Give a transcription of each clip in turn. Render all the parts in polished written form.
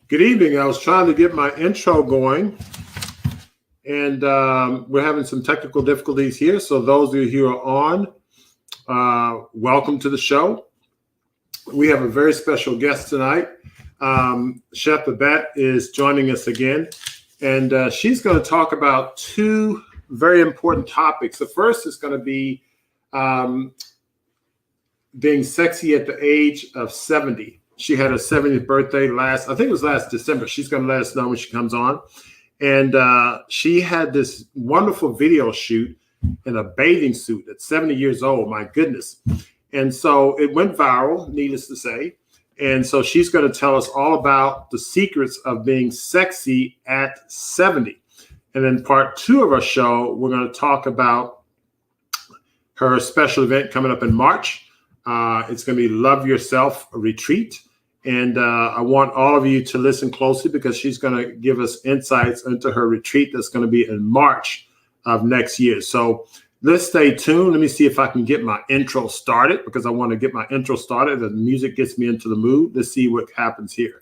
Good evening. I was trying to get my intro going, and we're having some technical difficulties here. So those of you who are on, welcome to the show. We have a very special guest tonight. Chef Babette is joining us again, and she's going to talk about two very important topics. The first is going to be being sexy at the age of 70. She had her 70th birthday I think it was last December. She's going to let us know when she comes on. And she had this wonderful video shoot in a bathing suit at 70 years old. My goodness. And so it went viral, needless to say. And so she's going to tell us all about the secrets of being sexy at 70. And then part two of our show, we're going to talk about her special event coming up in March. It's going to be Love Yourself Retreat. And I want all of you to listen closely because she's going to give us insights into her retreat that's going to be in March of next year. So let's stay tuned. Let me see if I can get my intro started because I want to get my intro started. The music gets me into the mood. Let's see what happens here.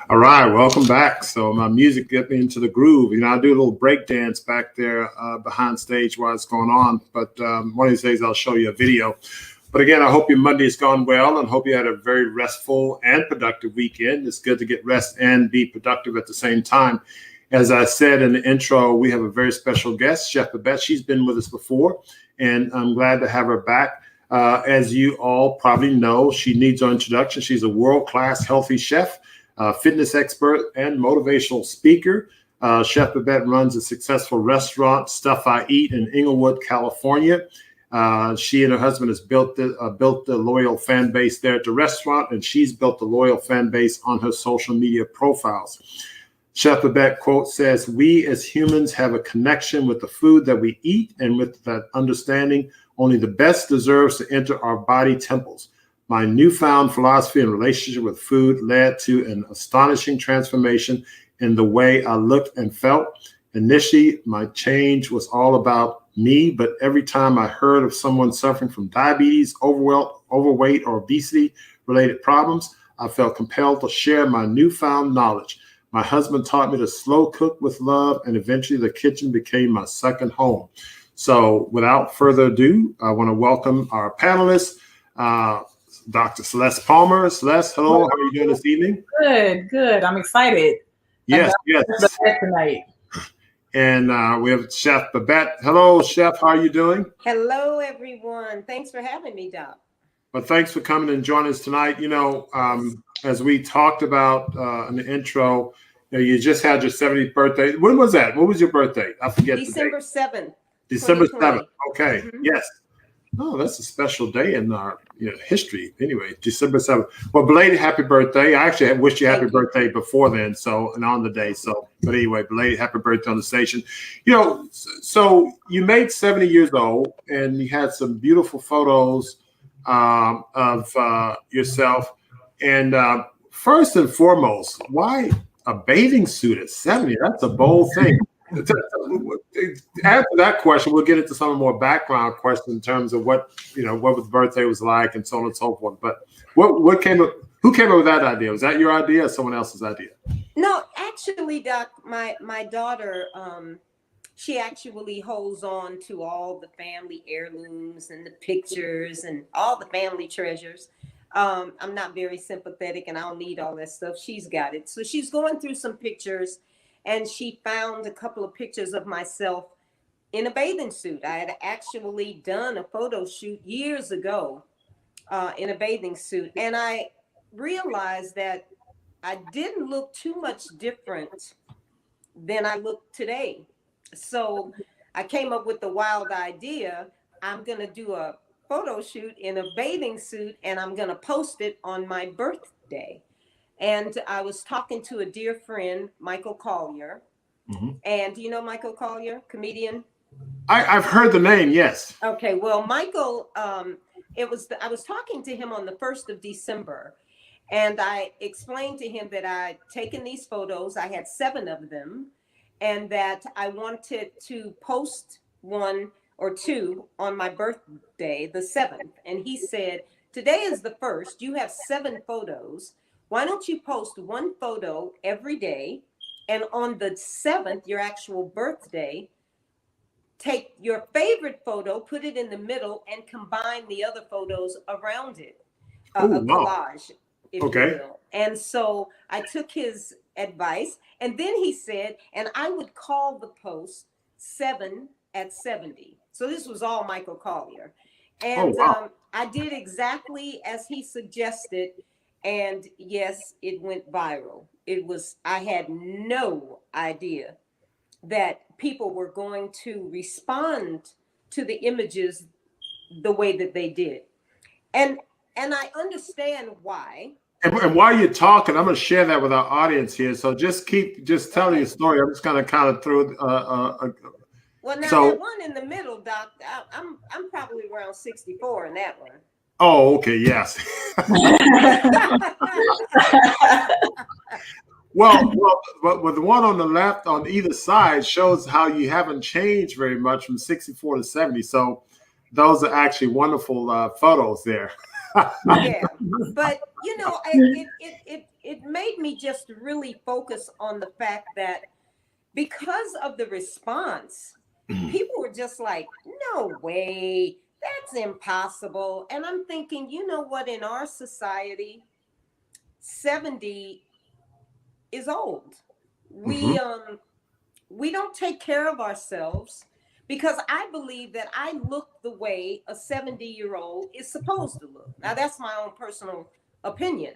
All right, welcome back. So my music get me into the groove. I do a little break dance back there behind stage while it's going on. But one of these days I'll show you a video. But again, I hope your Monday's gone well and hope you had a very restful and productive weekend. It's good to get rest and be productive at the same time. As I said in the intro, we have a very special guest, Chef Babette. She's been with us before, and I'm glad to have her back. As you all probably know, she needs no introduction. She's a world-class healthy chef, fitness expert, and motivational speaker. Chef Babette runs a successful restaurant, Stuff I Eat, in Inglewood, California. She and her husband has built the loyal fan base there at the restaurant, and she's built the loyal fan base on her social media profiles. Chef Babette quote says, "We as humans have a connection with the food that we eat, and with that understanding, only the best deserves to enter our body temples. My newfound philosophy and relationship with food led to an astonishing transformation in the way I looked and felt. Initially, my change was all about me, but every time I heard of someone suffering from diabetes, overweight, or obesity-related problems, I felt compelled to share my newfound knowledge. My husband taught me to slow cook with love, and eventually the kitchen became my second home." So without further ado, I want to welcome our panelists, Dr. Celeste Palmer. Celeste, hello. How are you doing this evening? Good. I'm excited. Yes. Tonight. And we have Chef Babette. Hello, Chef. How are you doing? Hello, everyone. Thanks for having me, Doc. Well, thanks for coming and joining us tonight. As we talked about in the intro, you just had your 70th birthday. When was that? What was your birthday? I forget. December 7th. December 7th. Okay. Mm-hmm. Yes. Oh, that's a special day in our history. Anyway, December 7th. Well, belated happy birthday. I actually wished you happy birthday before then, and on the day. But anyway, belated happy birthday on the station. So you made 70 years old, and you had some beautiful photos of yourself. And first and foremost, why a bathing suit at 70? That's a bold thing. After that question, we'll get into some more background questions in terms of what the birthday was like and so on and so forth. But who came up with that idea? Was that your idea or someone else's idea? No, actually, Doc, my daughter, she actually holds on to all the family heirlooms and the pictures and all the family treasures. I'm not very sympathetic and I don't need all that stuff. She's got it. So she's going through some pictures, and she found a couple of pictures of myself in a bathing suit. I had actually done a photo shoot years ago in a bathing suit. And I realized that I didn't look too much different than I look today. So I came up with the wild idea. I'm going to do a photo shoot in a bathing suit and I'm going to post it on my birthday. And I was talking to a dear friend, Michael Collier. Mhm. And do you know Michael Collier, comedian? I've heard the name, yes. Okay, well, Michael, I was talking to him on the 1st of December, and I explained to him that I'd taken these photos, I had 7 of them, and that I wanted to post 1 or 2 on my birthday, the 7th. And he said, today is the 1st, you have 7 photos. Why don't you post 1 photo every day? And on the 7th, your actual birthday, take your favorite photo, put it in the middle, and combine the other photos around it. A Wow. collage, if Okay. you will. And so I took his advice, and then he said, and I would call the post 7 at 70. So this was all Michael Collier. And wow. I did exactly as he suggested. And yes, it went viral. I had no idea that people were going to respond to the images the way that they did. And I understand why. And while you're talking, I'm going to share that with our audience here. So just tell your story. I'm just going to kind of throw. Well, now so, that one in the middle, Doc, I'm probably around 64 in that one. Oh, okay, yes. Well, but the one on the left on either side shows how you haven't changed very much from 64 to 70. So those are actually wonderful photos there. Yeah, but you know, it made me just really focus on the fact that because of the response, people were just like, no way, that's impossible. And I'm thinking, you know what, in our society, 70 is old. We don't take care of ourselves, because I believe that I look the way a 70-year-old is supposed to look. Now, that's my own personal opinion.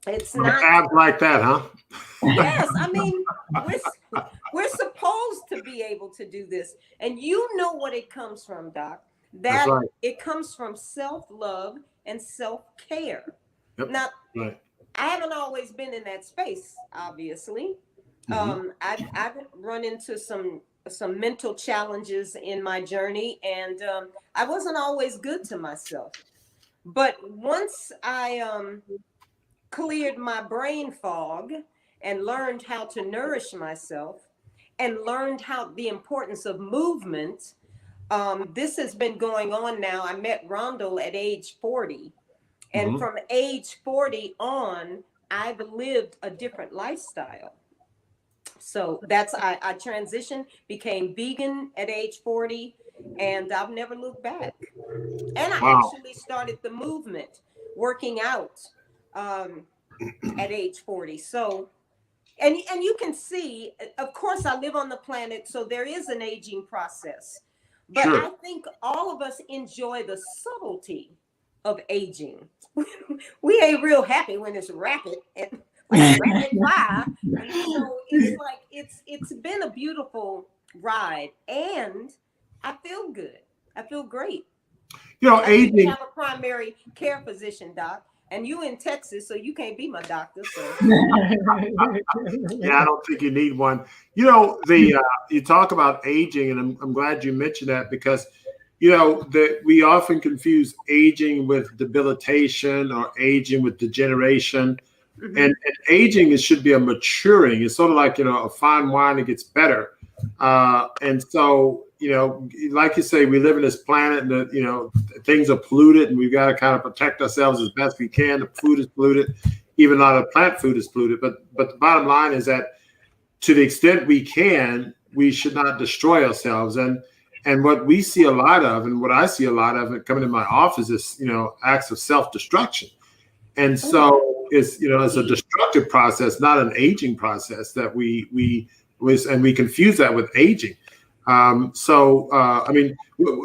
It's not abs like that, huh? Yes, I mean, we're supposed to be able to do this, and you know what it comes from, Doc. That right. It comes from self-love and self-care. Yep. Now, Right. I haven't always been in that space, obviously. I've run into some mental challenges in my journey, and I wasn't always good to myself. But once I cleared my brain fog and learned how to nourish myself and learned how the importance of movement, this has been going on now. I met Rondell at age 40. And from age 40 on, I've lived a different lifestyle. So I transitioned, became vegan at age 40, and I've never looked back. And I actually started the movement, working out at age 40. So, and you can see, of course, I live on the planet, so there is an aging process. But sure. I think all of us enjoy the subtlety of aging. We ain't real happy when it's rapid and like rapid fire. And so it's like it's been a beautiful ride, and I feel good. I feel great. You know, aging. You have a primary care physician, Doc, and you in Texas, so you can't be my doctor. So. Yeah, I don't think you need one. You know, you talk about aging, and I'm glad you mentioned that, because you know that we often confuse aging with debilitation or aging with degeneration. And aging should be a maturing. It's sort of like, you know, a fine wine that gets better. And so, you know, like you say, we live in this planet, and you know, things are polluted, and we've got to kind of protect ourselves as best we can. The food is polluted, even a lot of plant food is polluted. But the bottom line is that to the extent we can, we should not destroy ourselves. And what we see a lot of, and what I see a lot of coming in my office, is, you know, acts of self-destruction. And so it's, you know, it's a destructive process, not an aging process that we confuse that with aging. I mean,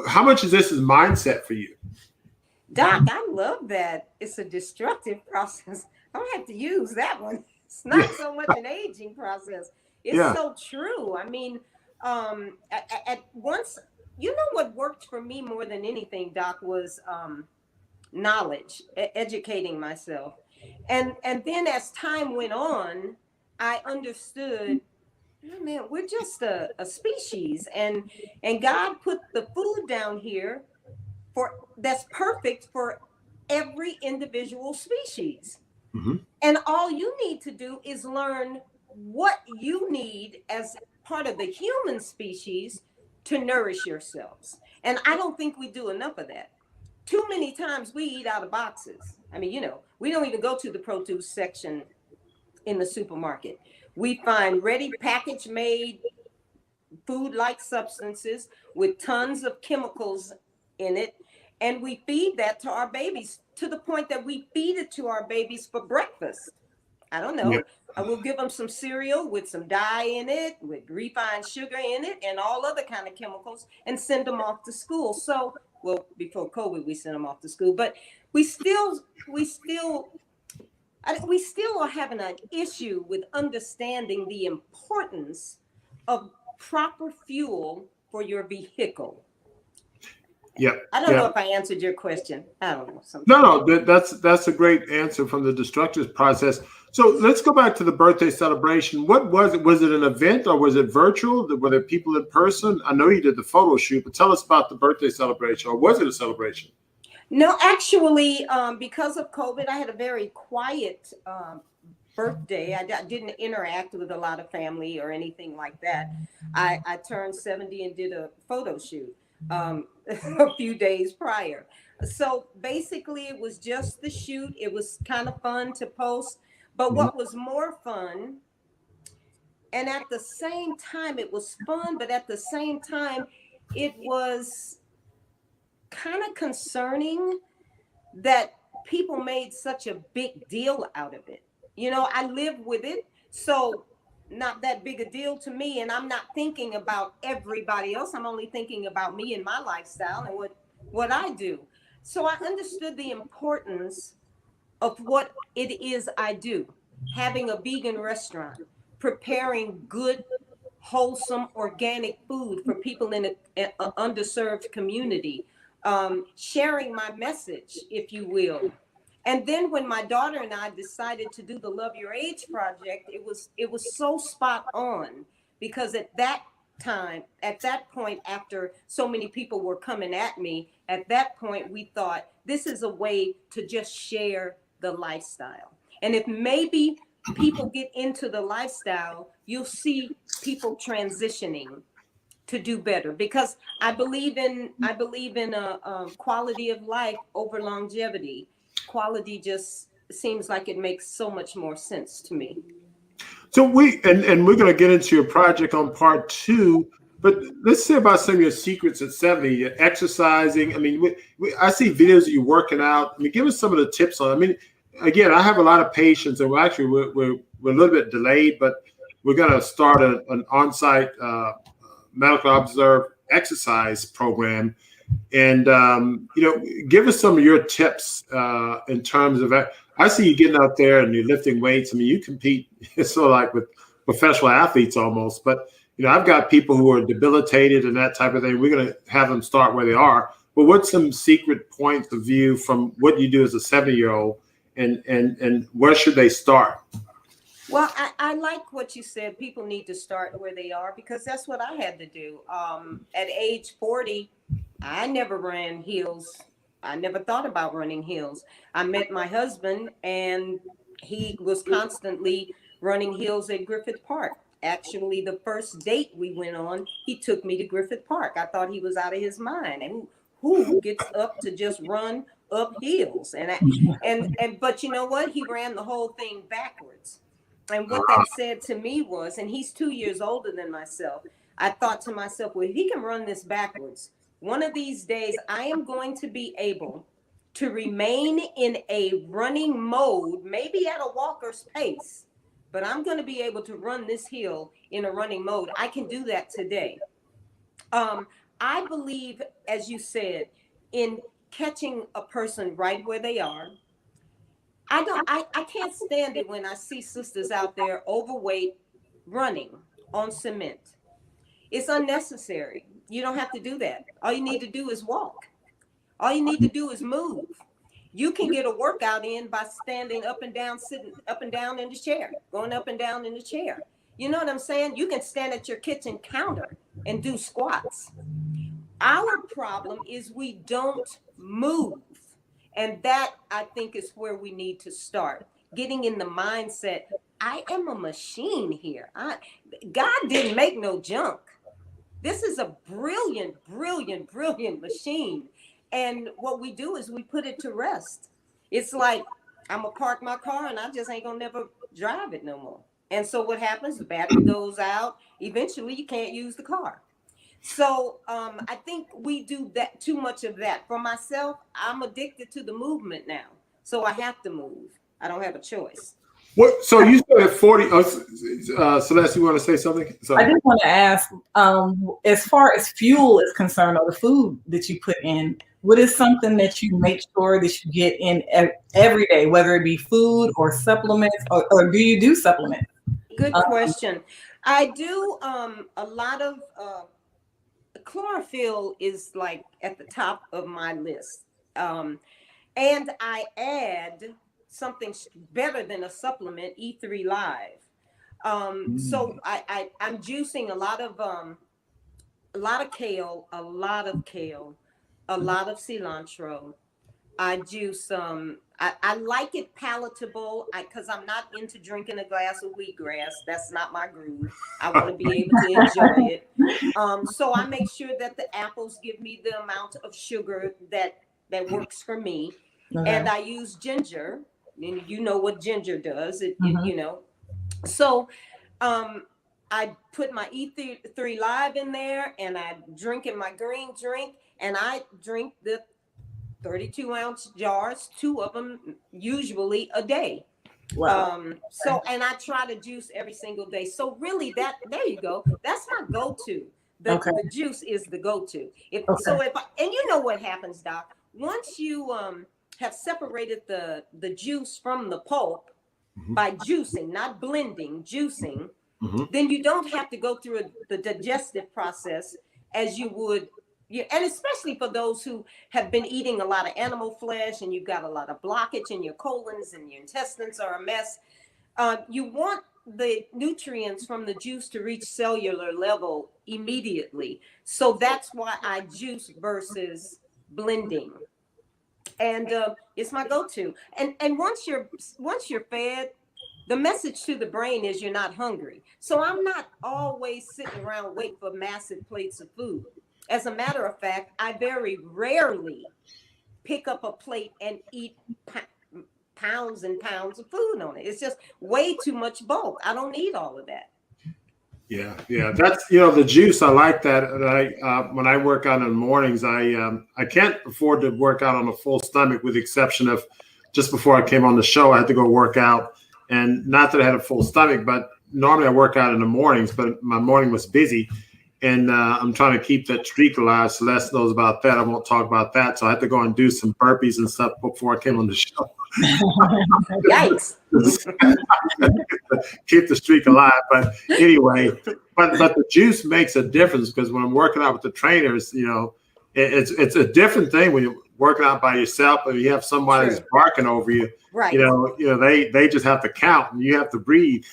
how much is this mindset for you? Doc, I love that. It's a destructive process. I don't have to use that one. It's not so much an aging process. It's Yeah. so true. I mean, at once, you know what worked for me more than anything, Doc, was knowledge, educating myself. And then as time went on, I understood, oh man, we're just a species, and God put the food down here for that's perfect for every individual species. Hmm. And all you need to do is learn what you need as part of the human species to nourish yourselves. And I don't think we do enough of that. Too many times we eat out of boxes. I mean, we don't even go to the produce section in the supermarket. We find ready package made food like substances with tons of chemicals in it. And we feed that to our babies to the point that we feed it to our babies for breakfast. I don't Yeah. know. I will give them some cereal with some dye in it, with refined sugar in it, and all other kind of chemicals, and send them off to school. So, well, before COVID, we sent them off to school, but we still, we still, we still are having an issue with understanding the importance of proper fuel for your vehicle. Yeah. I don't Yeah. know if I answered your question. I don't know. No, that's a great answer from the destructive process. So let's go back to the birthday celebration. What was it? Was it an event or was it virtual? Were there people in person? I know you did the photo shoot, but tell us about the birthday celebration, or was it a celebration? No, actually, because of COVID, I had a very quiet birthday. I didn't interact with a lot of family or anything like that. I turned 70 and did a photo shoot a few days prior. So basically, it was just the shoot. It was kind of fun to post. But what was more fun, and at the same time, it was fun, but at the same time, it was kind of concerning that people made such a big deal out of it. I live with it, so not that big a deal to me. And I'm not thinking about everybody else. I'm only thinking about me and my lifestyle and what I do. So I understood the importance of what it is I do. Having a vegan restaurant, preparing good, wholesome, organic food for people in an underserved community, sharing my message, if you will. And then when my daughter and I decided to do the Love Your Age project, it was so spot on, because at that time, at that point, after so many people were coming at me, at that point we thought this is a way to just share the lifestyle. And if maybe people get into the lifestyle, you'll see people transitioning to do better, because I believe in a quality of life over longevity. Quality just seems like it makes so much more sense to me. So and we're going to get into your project on part two, but let's say about some of your secrets at 70. You're exercising. I mean, I see videos of you working out. I mean, give us some of the tips on. I mean, again, I have a lot of patients, and we're a little bit delayed, but we're going to start an on-site medical observed exercise program. And give us some of your tips in terms of that. I see you getting out there and you're lifting weights. I mean, you compete sort of like with professional athletes almost. But I've got people who are debilitated and that type of thing. We're going to have them start where they are. But what's some secret points of view from what you do as a 70-year-old, and where should they start? Well, I like what you said. People need to start where they are, because that's what I had to do. At age 40, I never ran heels. I never thought about running heels. I met my husband, and he was constantly running heels at Griffith Park. Actually, the first date we went on, he took me to Griffith Park. I thought he was out of his mind. And who gets up to just run up hills? But you know what? He ran the whole thing backwards. And what that said to me was, and he's 2 years older than myself, I thought to myself, well, if he can run this backwards, one of these days I am going to be able to remain in a running mode, maybe at a walker's pace, but I'm going to be able to run this hill in a running mode. I can do that today. I believe, as you said, in catching a person right where they are. I can't stand it when I see sisters out there overweight running. on cement. It's unnecessary. You don't have to do that. All you need to do is walk. All you need to do is move. You can get a workout in by standing up and down, sitting up and down in the chair, going up and down in the chair. You know what I'm saying? You can stand at your kitchen counter and do squats. Our problem is we don't move. And that, I think, is where we need to start. Getting in the mindset, I am a machine here. God didn't make no junk. This is a brilliant, brilliant, brilliant machine. And what we do is we put it to rest. It's like, I'm going to park my car and I just ain't going to never drive it no more. And so what happens? The battery goes out. Eventually, you can't use the car. So I think we do that, too much of that. For myself, I'm addicted to the movement now. So I have to move. I don't have a choice. What? So you said at 40. Celeste, you want to say something? Sorry. I just want to ask, as far as fuel is concerned, or the food that you put in, what is something that you make sure that you get in every day, whether it be food or supplements, or do you do supplements? Good question. I do a lot of chlorophyll is like at the top of my list. And I add something better than a supplement, E3 Live. So I'm juicing a lot of kale, a lot of cilantro. I juice I like it palatable because I'm not into drinking a glass of wheatgrass. That's not my groove. I want to be able to enjoy it. So I make sure that the apples give me the amount of sugar that works for me. Okay. And I use ginger. And you know what ginger does. You know. So I put my E3 Live in there, and I drink in my green drink, and I drink the 32-ounce jars, 2 of them usually a day. Wow. So, and I try to juice every single day. So really there you go. That's my go-to. The juice is the go-to. So and you know what happens, Doc, once you have separated the juice from the pulp by juicing, not blending, juicing, then you don't have to go through the digestive process as you would. And especially for those who have been eating a lot of animal flesh and you've got a lot of blockage in your colons and your intestines are a mess. You want the nutrients from the juice to reach cellular level immediately. So that's why I juice versus blending. And it's my go-to. And once you're fed, the message to the brain is you're not hungry. So I'm not always sitting around waiting for massive plates of food. As a matter of fact, I very rarely pick up a plate and eat pounds and pounds of food on it. It's just way too much bulk. I don't need all of that. Yeah. That's the juice. I like that. When I work out in the mornings, I can't afford to work out on a full stomach, with the exception of just before I came on the show, I had to go work out, and not that I had a full stomach, but normally I work out in the mornings, but my morning was busy. And I'm trying to keep that streak alive. Celeste knows about that. I won't talk about that. So I had to go and do some burpees and stuff before I came on the show. Yikes. Keep the streak alive. But anyway, but the juice makes a difference, because when I'm working out with the trainers, it's a different thing when you're working out by yourself and you have somebody that's barking over you. Right. They just have to count and you have to breathe.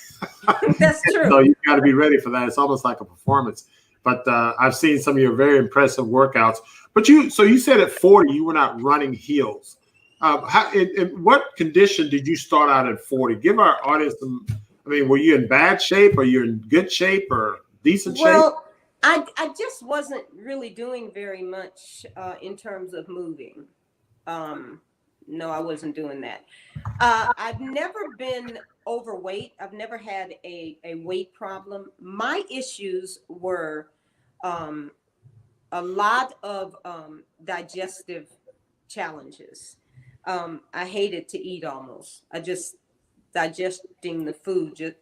That's true. So you got to be ready for that. It's almost like a performance. But I've seen some of your very impressive workouts. But you said at 40 you were not running heels. In what condition did you start out at 40? Give our audience some. I mean, were you in bad shape, or you're in good shape, or decent shape? Well, I just wasn't really doing very much in terms of moving. No, I wasn't doing that. I've never been overweight. I've never had a weight problem. My issues were a lot of digestive challenges. I hated to eat almost. Digesting the food,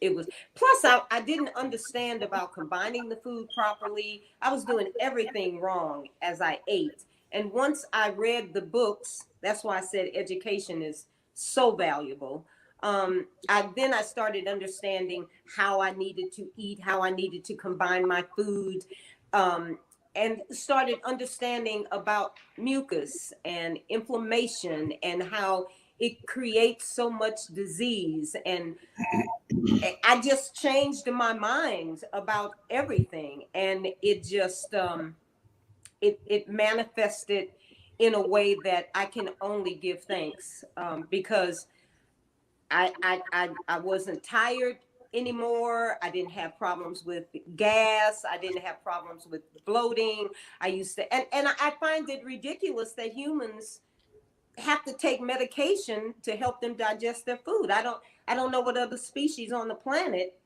plus I didn't understand about combining the food properly. I was doing everything wrong as I ate. And once I read the books, that's why I said education is so valuable. I started understanding how I needed to eat, how I needed to combine my food, and started understanding about mucus and inflammation and how it creates so much disease. And I just changed my mind about everything, and it just it manifested in a way that I can only give thanks, because I wasn't tired anymore. I didn't have problems with gas. I didn't have problems with bloating. I used to, and I find it ridiculous that humans have to take medication to help them digest their food. I don't know what other species on the planet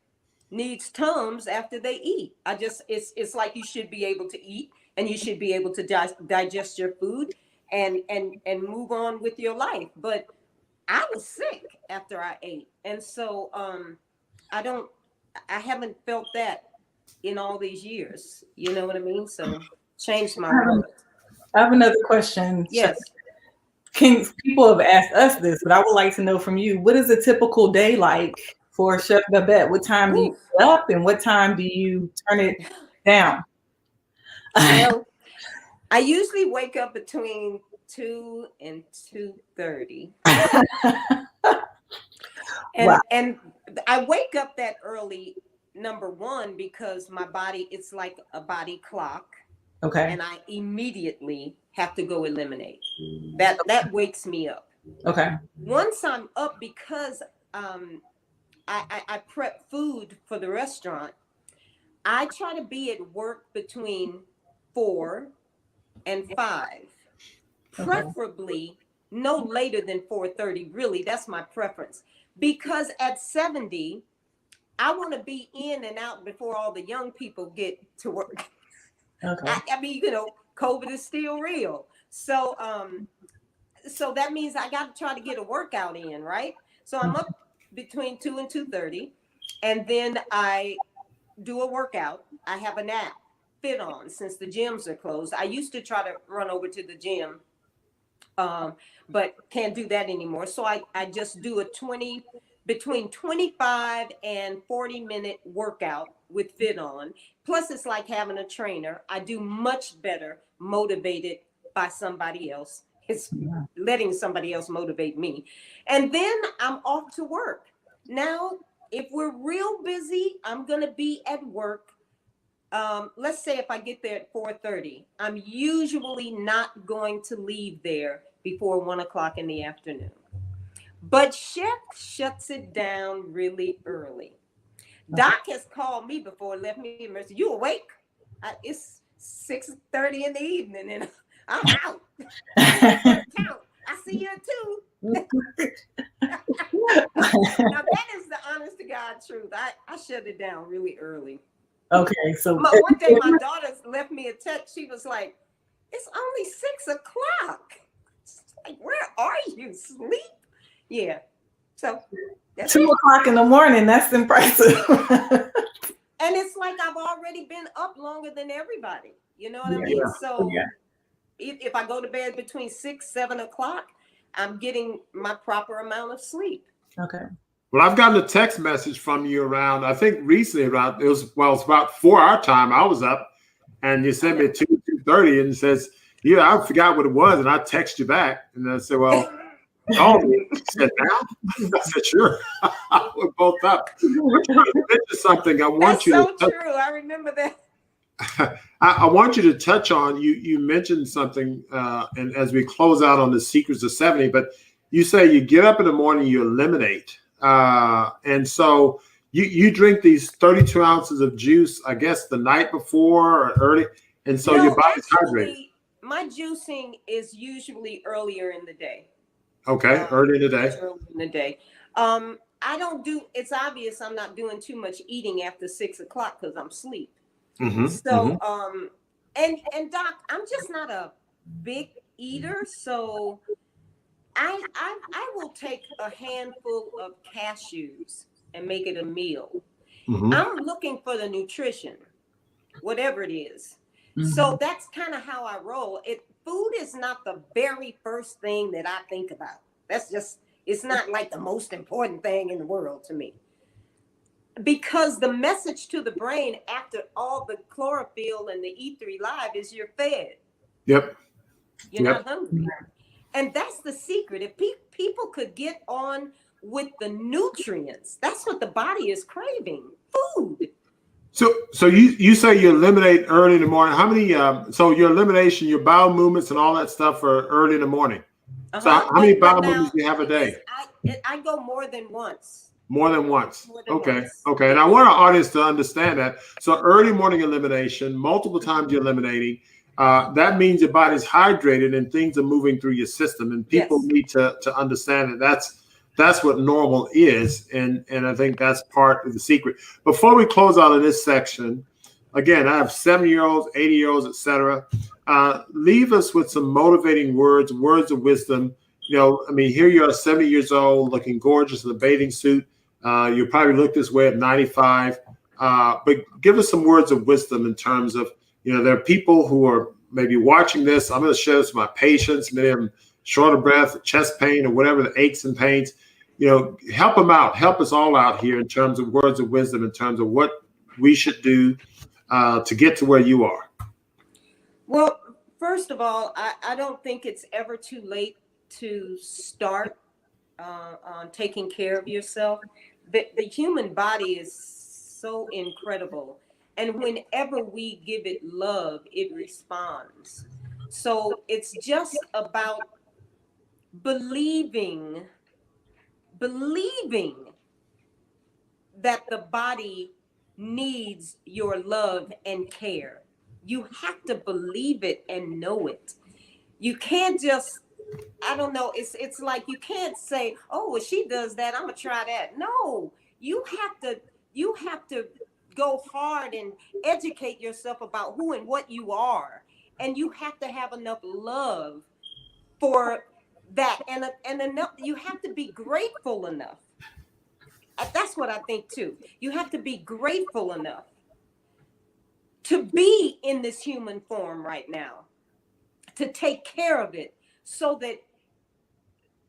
needs Tums after they eat. It's like you should be able to eat, and you should be able to digest your food and move on with your life. But I was sick after I ate. And so I haven't felt that in all these years. You know what I mean? So changed my world. I have another question. Yes. People have asked us this, but I would like to know from you, what is a typical day like for Chef Babette? What time do you get up and what time do you turn it down? Well, I usually wake up between 2 and 2:30. And I wake up that early, number one, because my body, it's like a body clock. Okay. And I immediately have to go eliminate. That wakes me up. Okay. Once I'm up, because I prep food for the restaurant, I try to be at work between 4 and 5. Preferably no later than 4:30. Really, that's my preference. Because at 70, I want to be in and out before all the young people get to work. Okay. I mean, you know, COVID is still real. So so that means I got to try to get a workout in, right? So I'm up between 2 and 2:30, and then I do a workout. I have a nap, fit on, since the gyms are closed. I used to try to run over to the gym, but can't do that anymore. So I just do a between 25 and 40-minute workout with fit on. Plus, it's like having a trainer. I do much better motivated by somebody else. It's letting somebody else motivate me. And then I'm off to work. Now, if we're real busy, I'm going to be at work. Let's say if I get there at 4:30, I'm usually not going to leave there before 1 o'clock in the afternoon. But Chef shuts it down really early. Doc has called me before, left me a message. You awake? It's 6:30 in the evening, and I'm out. Count. I see you too. Now that is the honest to God truth. I shut it down really early. Okay, so one day my daughter left me a text. She was like, "It's only 6 o'clock." Like, where are you? Sleep? Yeah. So that's 2 o'clock in the morning. That's impressive. And it's like I've already been up longer than everybody. You know what I mean? So if I go to bed between 6, 7 o'clock, I'm getting my proper amount of sleep. Okay. Well, I've gotten a text message from you around, I think recently it's about 4 our time. I was up and you sent me 2:30 and it says, yeah, I forgot what it was. And I text you back and I said, well, call me. I said, now? I said, sure. We're both up. You mentioned something I want you to. That's so true. I remember that. I want you to touch on, you mentioned something, and as we close out on the secrets of 70, but you say you get up in the morning, you eliminate. And so you drink these 32 ounces of juice, I guess, the night before or early. And so your body's hydrated. My juicing is usually earlier in the day. Okay, early in the day. Early in the day. I don't do, it's obvious I'm not doing too much eating after 6 o'clock because I'm asleep. So, and Doc, I'm just not a big eater. So I will take a handful of cashews and make it a meal. I'm looking for the nutrition, whatever it is. So that's kind of how I roll. Food is not the very first thing that I think about. That's just, It's not like the most important thing in the world to me. Because the message to the brain after all the chlorophyll and the E3 live is you're fed. Yep. You're not hungry. And that's the secret. If people could get on with the nutrients, that's what the body is craving, food. So you say you eliminate early in the morning. How many, so your elimination, your bowel movements and all that stuff are early in the morning. So how many bowel movements do you have a day? I go more than once. More than once. Okay. And I want our audience to understand that. So early morning elimination, multiple times you're eliminating. That means your body's hydrated and things are moving through your system. And people need to understand that that's what normal is. And I think that's part of the secret. Before we close out of this section, again, I have 70-year-olds, 80-year-olds, etc. Leave us with some motivating words of wisdom. You know, I mean, here you are, 70 years old, looking gorgeous in a bathing suit. You probably look this way at 95. But give us some words of wisdom in terms of, you know, there are people who are maybe watching this. I'm going to share this with my patients, many of them short of breath, chest pain, or whatever, the aches and pains. You know, help them out. Help us all out here in terms of words of wisdom, in terms of what we should do to get to where you are. Well, first of all, I don't think it's ever too late to start on taking care of yourself. The human body is so incredible. And whenever we give it love, it responds. So it's just about believing that the body needs your love and care. You have to believe it and know it. You can't just, I don't know, it's like you can't say, oh, well, she does that, I'm gonna try that. No, you have to go hard and educate yourself about who and what you are. And you have to have enough love for that. And enough, you have to be grateful enough. That's what I think too. You have to be grateful enough to be in this human form right now, to take care of it so that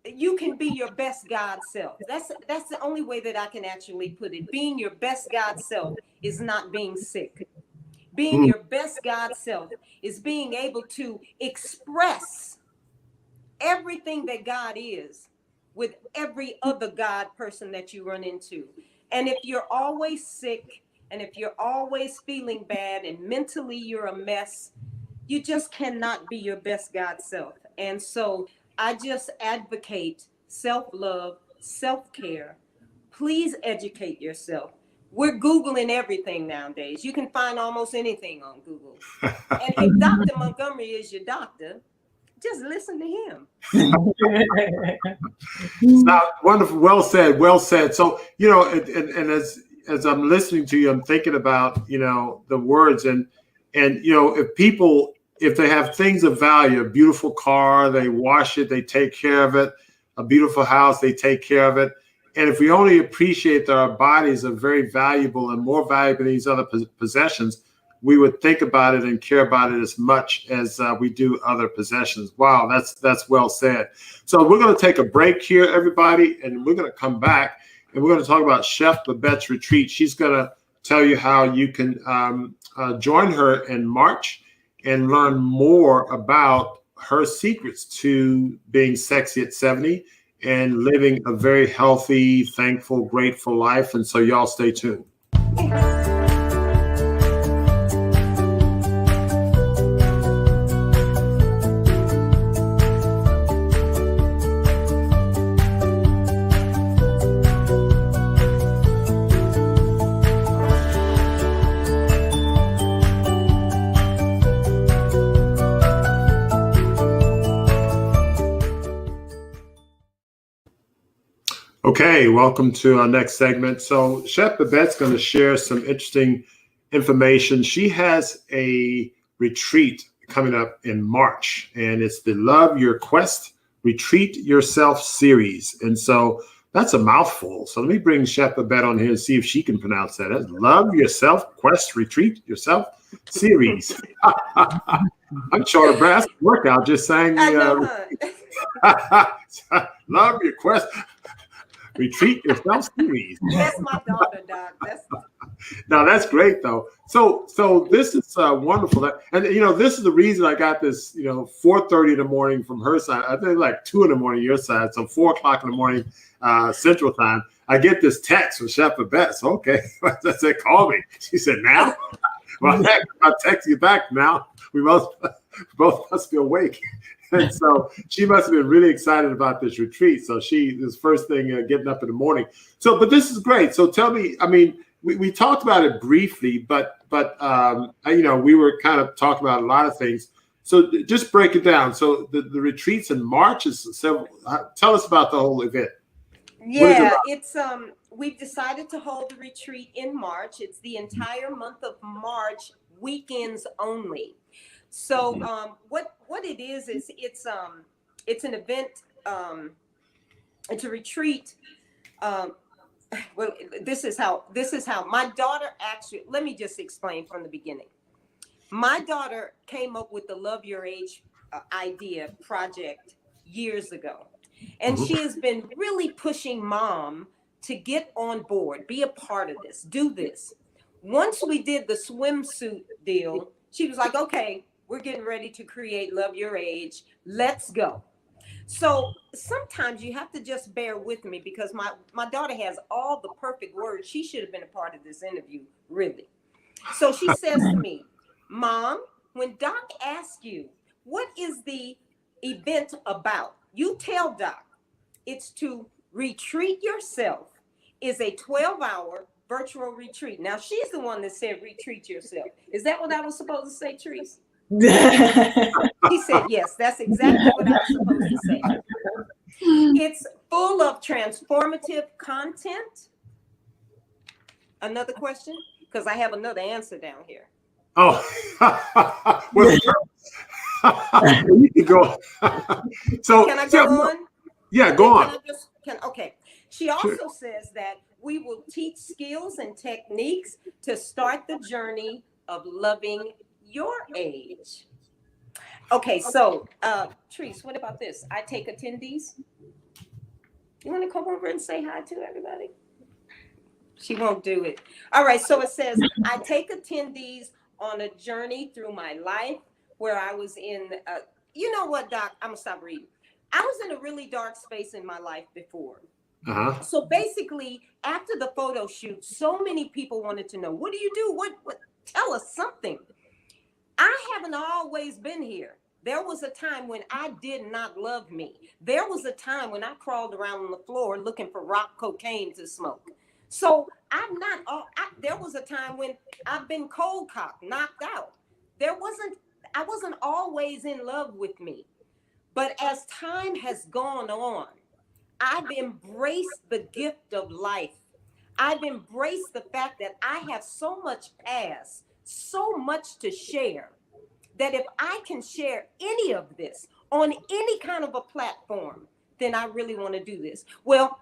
you can be your best God self. That's the only way that I can actually put it. Being your best God self is not being sick. Being your best God self is being able to express everything that God is with every other God person that you run into. And if you're always sick, and if you're always feeling bad and mentally you're a mess, you just cannot be your best God self. And so I just advocate self-love, self-care. Please educate yourself. We're Googling everything nowadays. You can find almost anything on Google. And if Dr. Montgomery is your doctor, just listen to him. It's not wonderful. Well said. Well said. So, you know, and as I'm listening to you, I'm thinking about, you know, the words and, you know, if they have things of value, a beautiful car, they wash it, they take care of it, a beautiful house, they take care of it. And if we only appreciate that our bodies are very valuable and more valuable than these other possessions, we would think about it and care about it as much as we do other possessions. Wow, that's well said. So we're going to take a break here, everybody, and we're going to come back and we're going to talk about Chef Babette's retreat. She's going to tell you how you can join her in March and learn more about her secrets to being sexy at 70 and living a very healthy, thankful, grateful life. And so y'all stay tuned. Okay, welcome to our next segment. So Chef Babette's going to share some interesting information. She has a retreat coming up in March, and it's the Love Your Quest Retreat Yourself series. And so that's a mouthful. So let me bring Chef Babette on here and see if she can pronounce that. That's Love Yourself Quest Retreat Yourself series. I'm short of breath. Workout. Just saying. I know, Love your quest. Retreat yourself series. That's my daughter, Doc. No, that's great though. So this is wonderful. And this is the reason I got this. 4:30 in the morning from her side. I think like 2 in the morning your side. So 4 o'clock in the morning Central Time. I get this text from Chef Babette. So okay, I said, call me. She said, now. Well, I'll text you back now. We both must be awake. And so she must have been really excited about this retreat. So this first thing getting up in the morning. So, but this is great. So tell me, I mean, we talked about it briefly, but we were kind of talking about a lot of things. So just break it down. So the retreats in March is several. Tell us about the whole event. Yeah, it's we've decided to hold the retreat in March. It's the entire month of March, weekends only. So what it is it's an event, it's a retreat. Well, this is how my daughter actually, let me just explain from the beginning. My daughter came up with the Love Your Age idea project years ago. And she has been really pushing Mom to get on board, be a part of this, do this. Once we did the swimsuit deal, she was like, okay, we're getting ready to create Love Your Age. Let's go. So sometimes you have to just bear with me because my daughter has all the perfect words. She should have been a part of this interview, really. So she says to me, Mom, when Doc asks you, what is the event about? You tell Doc, it's to retreat yourself. Is a 12-hour virtual retreat. Now, she's the one that said retreat yourself. Is that what I was supposed to say, Therese? He said, yes, that's exactly what I was supposed to say. It's full of transformative content. Another question? Because I have another answer down here. Oh, well, you can go. So can I go on? Yeah, go on. Okay. She also says that we will teach skills and techniques to start the journey of loving your age. Okay, so Therese, what about this? I take attendees. You want to come over and say hi to everybody? She won't do it. All right, so it says, I take attendees on a journey through my life where I was in, you know what, Doc? I'm going to stop reading. I was in a really dark space in my life before. So basically, after the photo shoot, so many people wanted to know, what do you do? What? Tell us something. I haven't always been here. There was a time when I did not love me. There was a time when I crawled around on the floor looking for rock cocaine to smoke. So there was a time when I've been cold cocked, knocked out. I wasn't always in love with me. But as time has gone on, I've embraced the gift of life. I've embraced the fact that I have so much past, so much to share, that if I can share any of this on any kind of a platform, then I really want to do this. Well,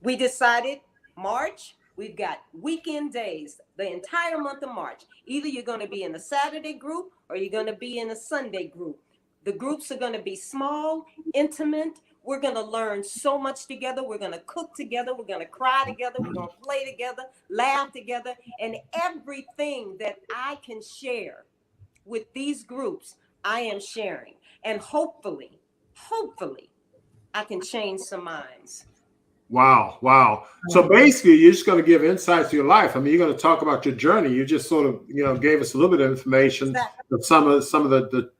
we decided March, we've got weekend days, the entire month of March. Either you're going to be in a Saturday group or you're going to be in a Sunday group. The groups are going to be small, intimate. We're going to learn so much together. We're going to cook together. We're going to cry together. We're going to play together, laugh together. And everything that I can share with these groups, I am sharing. And hopefully, I can change some minds. Wow. So basically, you're just going to give insights to your life. I mean, you're going to talk about your journey. You just sort of, gave us a little bit of information of some of the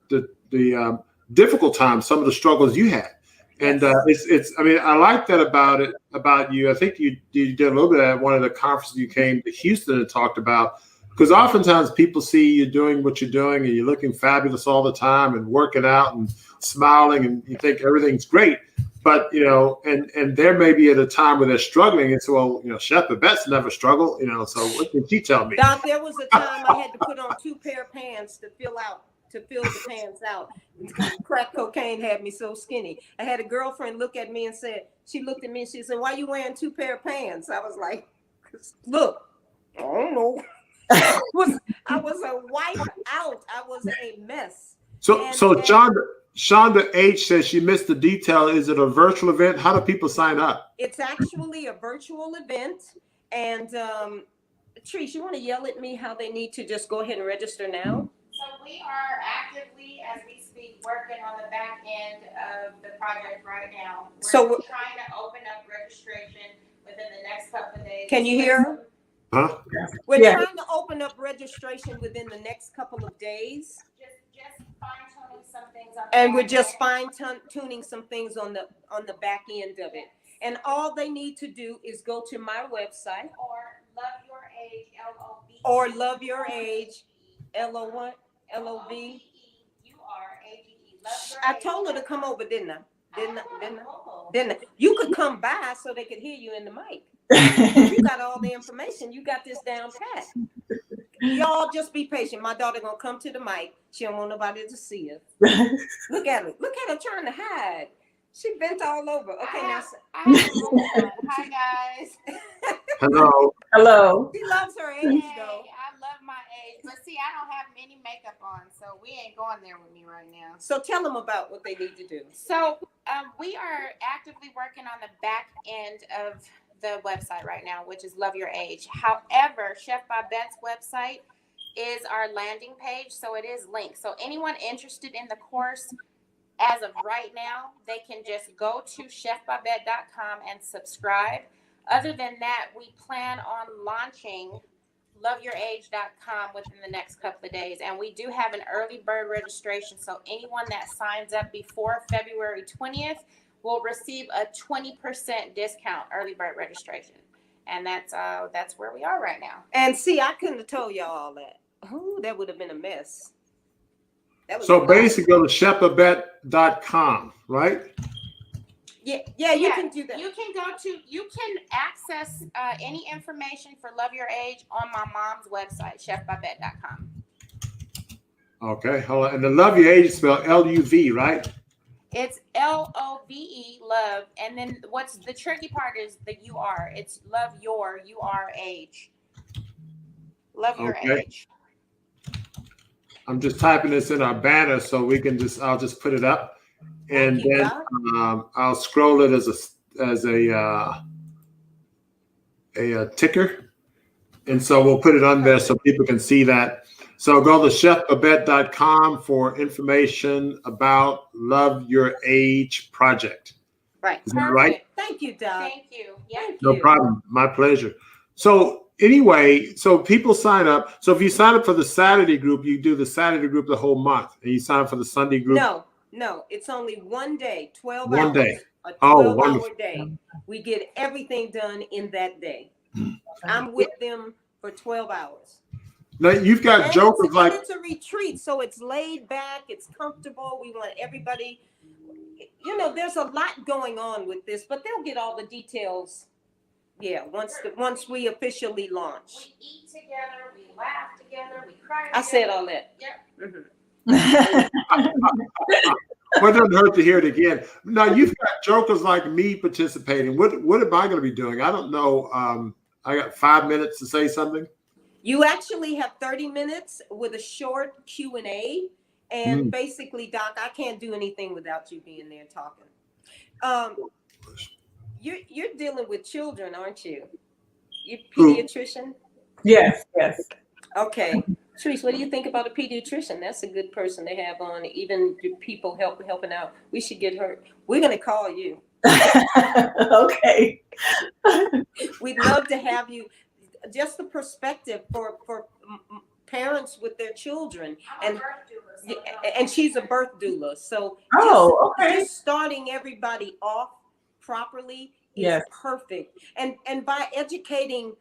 difficult times, some of the struggles you had. And it's. I mean, I like that about you. I think you did a little bit at one of the conferences you came to Houston and talked about. Because oftentimes people see you doing what you're doing and you're looking fabulous all the time and working out and smiling and you think everything's great. But, and there may be at a time where they're struggling. And so, well, Chef Babette's never struggled, so what can she tell me? Doc, there was a time I had to put on 2 pair of pants to fill the pants out. Crack cocaine had me so skinny. I had a girlfriend look at me and she looked at me and she said, why are you wearing 2 pair of pants? I was like, look, I don't know. I was a wipe out. I was a mess. So Shonda H says she missed the detail. Is it a virtual event? How do people sign up? It's actually a virtual event. And Trish, you want to yell at me how they need to just go ahead and register now? So we are actively, as we speak, working on the back end of the project right now. We're trying to open up registration within the next couple of days. Can you hear? Huh? We're trying to open up registration within the next couple of days. Just fine-tuning some things up. And we're just fine-tuning some things on the back end of it. And all they need to do is go to my website. Or Love Your Age, L-O-V. Or Love Your Age, L-O-V. L-O-V-E-U-R-A-G-E. I told her to come over, didn't I? Didn't I? You could come by so they could hear you in the mic. You got all the information. You got this down pat. Y'all just be patient. My daughter gonna come to the mic. She don't want nobody to see her. Look at her. Look at her trying to hide. She bent all over. Okay, now. Hi guys. Hello. Hello. She loves her age though. I love my age, but see, I don't have any makeup on, so we ain't going there with me right now. So tell them about what they need to do. So we are actively working on the back end of the website right now, which is Love Your Age. However, Chef Babette's website is our landing page, so it is linked. So anyone interested in the course, as of right now, they can just go to chefbabette.com and subscribe. Other than that, we plan on launching loveyourage.com within the next couple of days. And we do have an early bird registration. So anyone that signs up before February 20th will receive a 20% discount early bird registration. And that's where we are right now. And see, I couldn't have told y'all all that. Oh, that would have been a mess. So basically go to chefbabette.com, right? Yeah, you can do that. You can access any information for Love Your Age on my mom's website, chefbabette.com. Okay, hold on. And the Love Your Age is spelled L-U-V, right? It's L-O-V-E, love. And then what's the tricky part is the U-R. It's Love Your, U-R-Age. Love Your Age. I'm just typing this in our banner so we can I'll just put it up. And then I'll scroll it as a ticker. And so we'll put it on there so people can see that. So go to chefbabette.com for information about Love Your Age project. Right. Is that right? Thank you, Doc. Thank you. Yeah. No problem. My pleasure. So anyway, so people sign up. So if you sign up for the Saturday group, you do the Saturday group the whole month. And you sign up for the Sunday group. No, it's only one day, 12 one hours. Day. A 12-hour Wonderful. day. We get everything done in that day. I'm with them for 12 hours. Now you've got jokers like it's a retreat, so it's laid back, it's comfortable. We want everybody, there's a lot going on with this, but they'll get all the details. Yeah, once we officially launch. We eat together, we laugh together, we cry together. I said all that. Yep. Mm-hmm. Well, it doesn't hurt to hear it again. Now you've got jokers like me participating. What am I going to be doing? I don't know. I got 5 minutes to say something. You actually have 30 minutes with a short Q&A. And basically, Doc, I can't do anything without you being there talking. You're dealing with children, aren't you? You're a pediatrician? Yes. Okay. Therese, what do you think about a pediatrician? That's a good person to have on, even people helping out. We should get her. We're going to call you. Okay. We'd love to have you. Just the perspective for parents with their children. I'm a birth doula, and she's a birth doula. So just starting everybody off properly is perfect. And by educating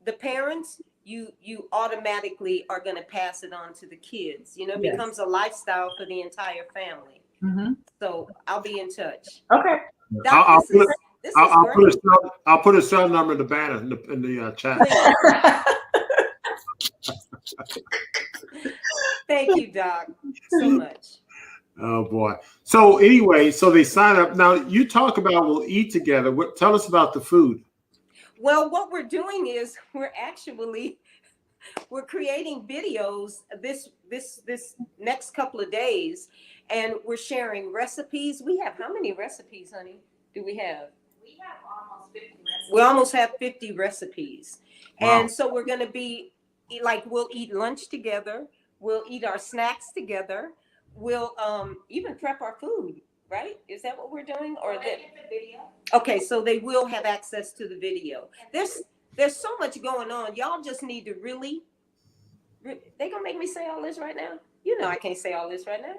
the parents, you automatically are going to pass it on to the kids. It becomes a lifestyle for the entire family. Mm-hmm. So I'll be in touch. Okay. Doc, I'll put a cell number in the banner in the chat. Thank you, Doc, so much. Oh boy. So anyway, so they sign up. Now you talk about we'll eat together. Tell us about the food. Well, what we're doing is we're actually we're creating videos this next couple of days, and we're sharing recipes. We have how many recipes, honey? Do we have? We have almost 50 recipes. We almost have 50 recipes. Wow. And so we're going to be like, we'll eat lunch together. We'll eat our snacks together. We'll even prep our food, right? Is that what we're doing? Or they get the video. Okay, so they will have access to the video. There's so much going on. Y'all just need to really, they gonna make me say all this right now? You know I can't say all this right now.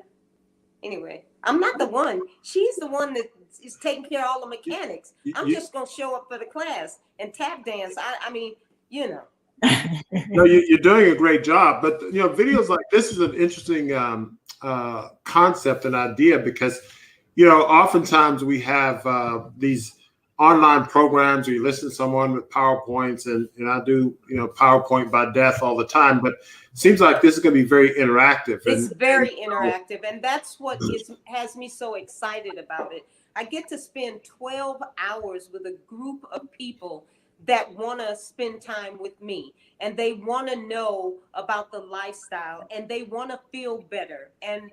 Anyway, I'm not the one. She's the one that is taking care of all the mechanics. I'm just gonna show up for the class and tap dance. I mean, you know. No, you're doing a great job, but you know, videos like this is an interesting concept and idea, because you know, oftentimes we have these online programs where you listen to someone with PowerPoints, and I do, you know, PowerPoint by death all the time, but it seems like this is going to be very interactive. It's very interactive, and that's what has me so excited about it. I get to spend 12 hours with a group of people that want to spend time with me, and they want to know about the lifestyle, and they want to feel better. And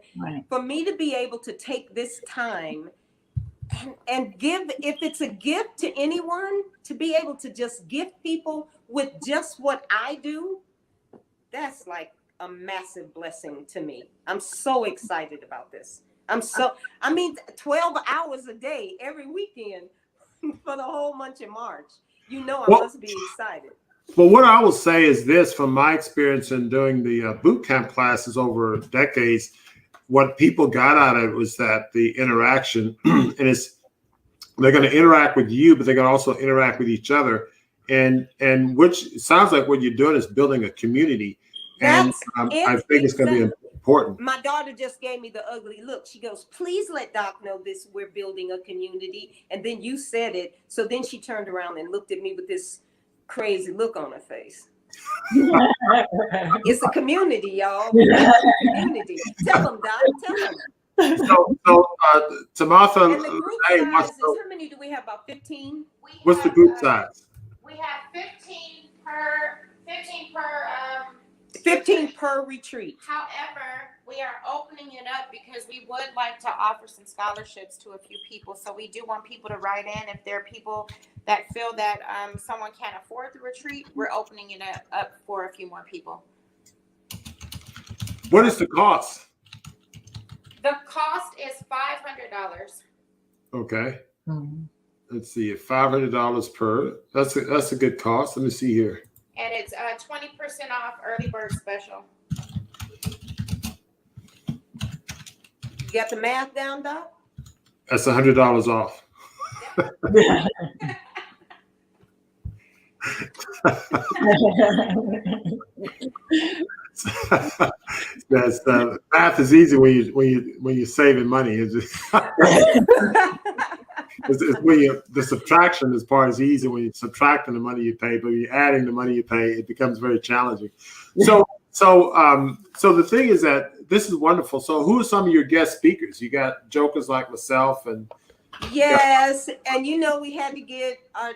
for me to be able to take this time and give, if it's a gift to anyone, to be able to just gift people with just what I do, that's like a massive blessing to me. I'm so excited about this. 12 hours a day, every weekend for the whole month of March. You know, I must be excited. Well, what I will say is this, from my experience in doing the boot camp classes over decades, what people got out of it was that the interaction, and they're going to interact with you, but they're going to also interact with each other. And which sounds like what you're doing is building a community. I think it's going to be important. My daughter just gave me the ugly look. She goes, please let Doc know this. We're building a community. And then you said it. So then she turned around and looked at me with this crazy look on her face. It's a community, y'all. It's a community. Tell them, Doc. Tell them. So Tamatha, and the group size is, how many do we have? About 15? What's the group size? We have 15 per retreat. However, we are opening it up because we would like to offer some scholarships to a few people. So we do want people to write in. If there are people that feel that someone can't afford the retreat, we're opening it up for a few more people. What is the cost? The cost is $500. Okay. Let's see, $500 per. That's a good cost. Let me see here. And it's 20% off early bird special. You got the math down, Doc? That's $100 off. That's math is easy when you're saving money. It's when the subtraction is part is easy when you're subtracting the money you pay, but when you're adding the money you pay, it becomes very challenging. So the thing is that this is wonderful. So who are some of your guest speakers? You got jokers like myself and yes, and you know we had to get our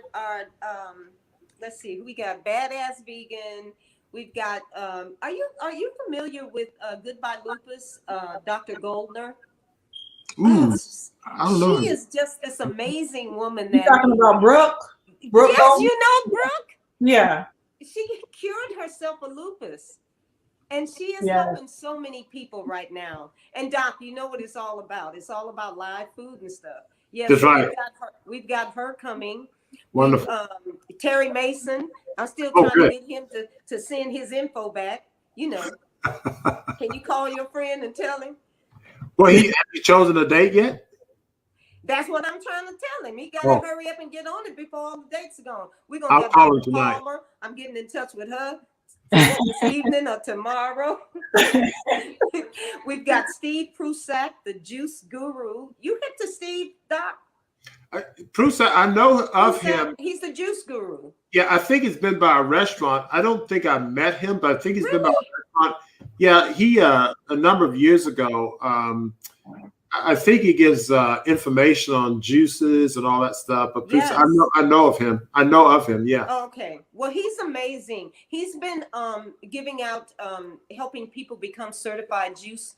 let's see, we got Badass Vegan. We've got are you familiar with Goodbye Lupus, Dr. Goldner? I don't know. She is just this amazing woman. You talking about Brooke? Brooke yes, Goldner? you know Brooke? Yeah. She cured herself of lupus. And she is helping so many people right now. And Doc, you know what it's all about. It's all about live food and stuff. Yes, that's right. We've got her coming. Wonderful. Terry Mason. I'm still trying to get him to send his info back. You know. Can you call your friend and tell him? Well, have you chosen a date yet? That's what I'm trying to tell him. He got to hurry up and get on it before all the dates are gone. We're going to get call him tonight. Palmer. I'm getting in touch with her this evening or tomorrow. We've got Steve Prusak, the juice guru. You hit to Steve, Doc? Prusak, I know of him. He's the juice guru. Yeah, I think it's been by a restaurant. I don't think I met him, but I think he's been by a restaurant. Yeah, he a number of years ago, I think he gives information on juices and all that stuff. But Yes. I know of him. I know of him. Yeah. Okay. Well, he's amazing. He's been giving out, helping people become certified juice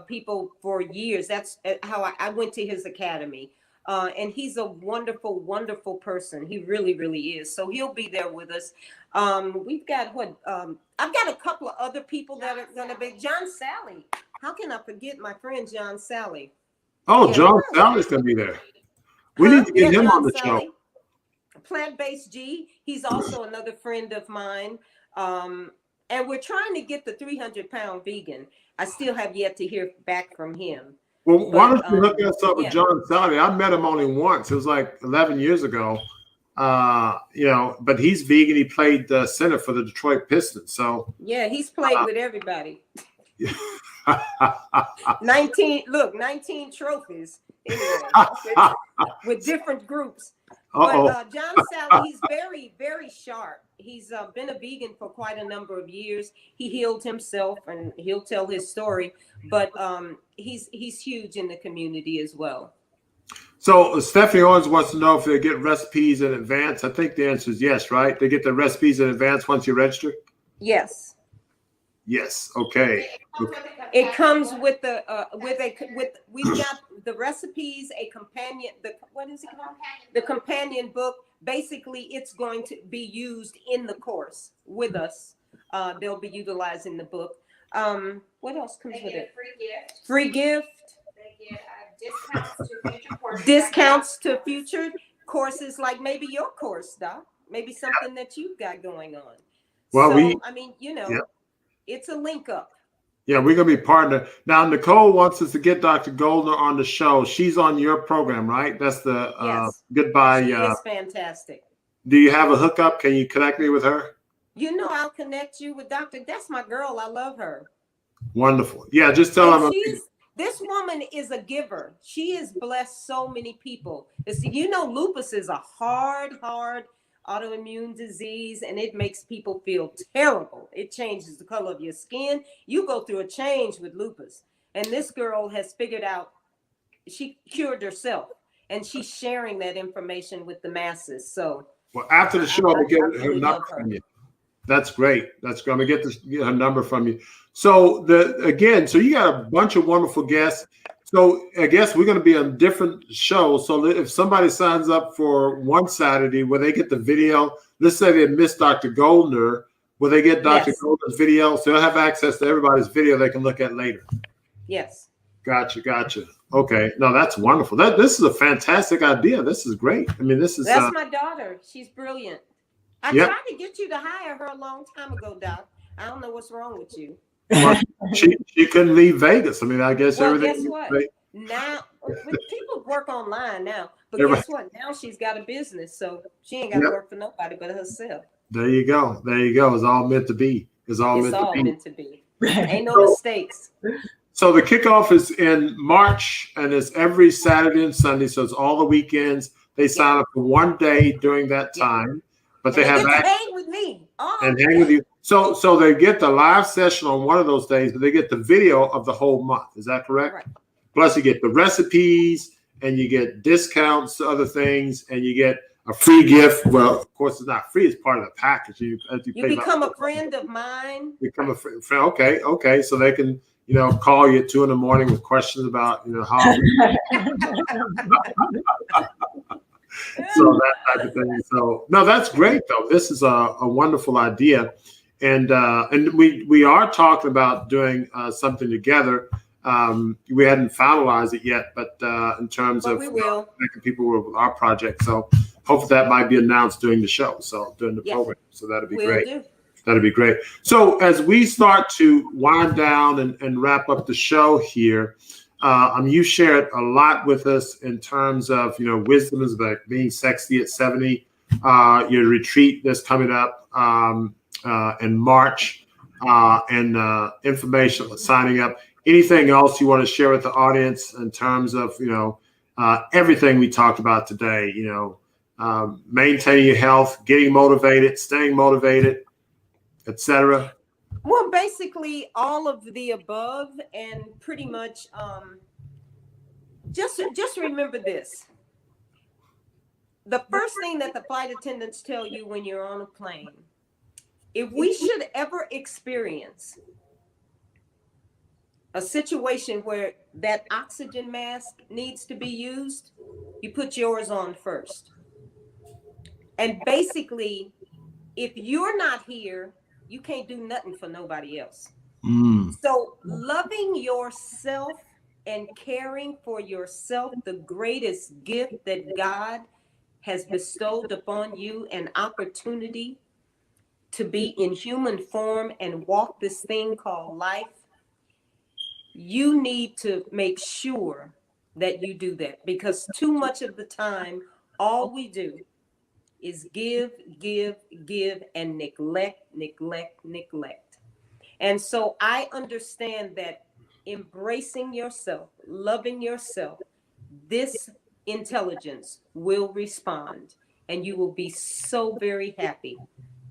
people for years. That's how I went to his academy. And he's a wonderful, wonderful person. He really, really is. So he'll be there with us. We've got I've got a couple of other people that are going to be. John Sally. How can I forget my friend John Sally? Oh, Yeah. John Sally's going to be there. We need to get him John on the Sally, show. Plant-based G. He's also another friend of mine. And we're trying to get the 300-pound vegan. I still have yet to hear back from him. Well, why don't you hook us up with yeah. John Sally? I met him only once. It was like 11 years ago. But he's vegan. He played center for the Detroit Pistons. So yeah, he's played with everybody. 19 trophies anyway, with different groups. But John Sally, he's very, very sharp. He's been a vegan for quite a number of years. He healed himself, and he'll tell his story. But he's huge in the community as well. So Stephanie Owens wants to know if they get recipes in advance. I think the answer is yes, right? They get the recipes in advance once you register? Yes. Yes. Okay. It comes with we've got the recipes, a companion, what is it called? The companion book. Basically, it's going to be used in the course with us. They'll be utilizing the book. What else comes with it? Free gift. They get discounts to future courses, like maybe your course, Doc. Maybe something that you've got going on. Well, yeah. It's a link up. Yeah, we're going to be partner. Now, Nicole wants us to get Dr. Goldner on the show. She's on your program, right? That's the yes. Goodbye. She is fantastic. Do you have a hookup? Can you connect me with her? I'll connect you with Dr. That's my girl. I love her. Wonderful. Yeah, just tell them. This woman is a giver. She has blessed so many people. Lupus is a hard autoimmune disease, and it makes people feel terrible. It changes the color of your skin. You go through a change with lupus, and this girl has figured out, she cured herself, and she's sharing that information with the masses. So, well, after the show, I'll get her number from you. That's great. That's great. I'm gonna get her number from you. So so you got a bunch of wonderful guests. So I guess we're going to be on different shows. So if somebody signs up for one Saturday where they get the video, let's say they missed Dr. Goldner, will they get Dr. Yes. Goldner's video? So they'll have access to everybody's video they can look at later. Yes. Gotcha. Okay. No, that's wonderful. This is a fantastic idea. This is great. I mean, that's my daughter. She's brilliant. I tried to get you to hire her a long time ago, Doc. I don't know what's wrong with you. Well, she couldn't leave Vegas. I mean, I guess everything. Guess what? Now people work online now, but guess what? Now she's got a business, so she ain't got to work for nobody but herself. There you go. It's all meant to be. It's all meant to be. Ain't no mistakes. So the kickoff is in March, and it's every Saturday and Sunday. So it's all the weekends. They sign up for one day during that time, but they have hang with me and hang with you. So they get the live session on one of those days, but they get the video of the whole month. Is that correct? Right. Plus you get the recipes, and you get discounts to other things, and you get a free gift. Well, of course, it's not free. It's part of the package. You become a friend of mine. Become a friend. Okay. So they can, call you at 2 a.m. with questions about, how. So that type of thing. So no, that's great though. This is a wonderful idea. And we are talking about doing something together. We hadn't finalized it yet, but in terms of connecting people with our project. So hopefully that might be announced during the show. So during the program. So that'd be great. That'd be great. So as we start to wind down and wrap up the show here, you shared a lot with us in terms of, wisdom is about being sexy at 70, your retreat that's coming up in March, and information signing up. Anything else you want to share with the audience in terms of, everything we talked about today, maintaining your health, getting motivated, staying motivated, etc.? Well, basically all of the above, and pretty much just remember this. The first thing that the flight attendants tell you when you're on a plane, if we should ever experience a situation where that oxygen mask needs to be used, you put yours on first. And basically, if you're not here, you can't do nothing for nobody else. So loving yourself and caring for yourself, the greatest gift that God has bestowed upon you, an opportunity to be in human form and walk this thing called life, you need to make sure that you do that, because too much of the time, all we do is give, and neglect. And so I understand that embracing yourself, loving yourself, this intelligence will respond, and you will be so very happy